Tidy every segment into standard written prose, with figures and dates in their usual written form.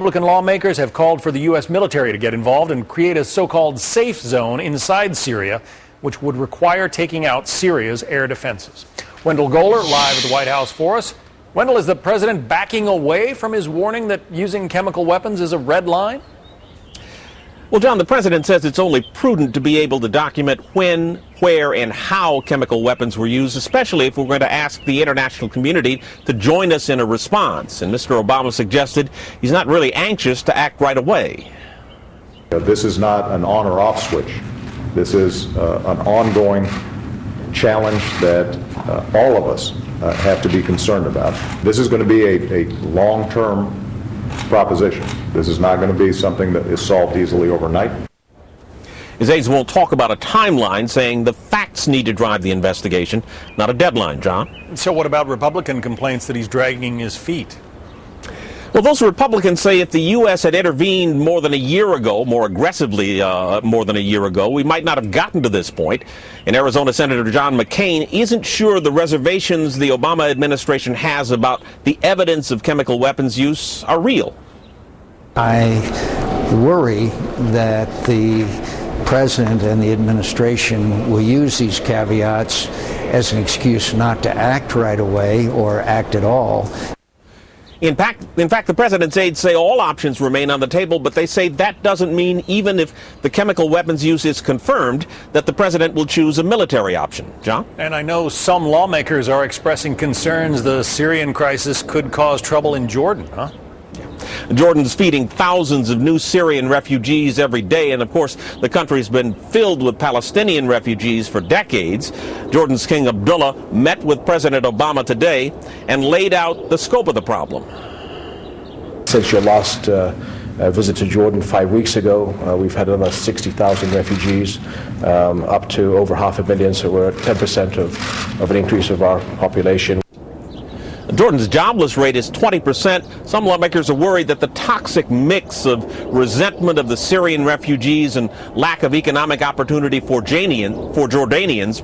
Republican lawmakers have called for the U.S. military to get involved and create a so-called safe zone inside Syria, which would require taking out Syria's air defenses. Wendell Goler live at the White House for us. Wendell, is the president backing away from his warning that using chemical weapons is a red line? Well, John, the president says it's only prudent to be able to document when, where, and how chemical weapons were used, especially if we're going to ask the international community to join us in a response. And Mr. Obama suggested he's not really anxious to act right away. This is not an on or off switch. This is an ongoing challenge that all of us have to be concerned about. This is going to be a long-term proposition. This is not going to be something that is solved easily overnight. His aides won't talk about a timeline, saying the facts need to drive the investigation, not a deadline, John. So what about Republican complaints that he's dragging his feet? Well, those Republicans say if the U.S. had intervened more than a year ago, more aggressively more than a year ago, we might not have gotten to this point. And Arizona Senator John McCain isn't sure the reservations the Obama administration has about the evidence of chemical weapons use are real. I worry that the president and the administration will use these caveats as an excuse not to act right away or act at all. In fact, the president's aides say all options remain on the table, but they say that doesn't mean even if the chemical weapons use is confirmed that the president will choose a military option. John? And I know some lawmakers are expressing concerns the Syrian crisis could cause trouble in Jordan, huh? Jordan's feeding thousands of new Syrian refugees every day, and of course the country's been filled with Palestinian refugees for decades. Jordan's King Abdullah met with President Obama today and laid out the scope of the problem. Since your last visit to Jordan 5 weeks ago, we've had another 60,000 refugees, up to over 500,000, so we're at 10% of an increase of our population. Jordan's jobless rate is 20%. Some lawmakers are worried that the toxic mix of resentment of the Syrian refugees and lack of economic opportunity for Jordanians,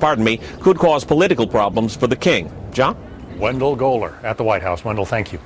could cause political problems for the king. John? Wendell Goler at the White House. Wendell, thank you.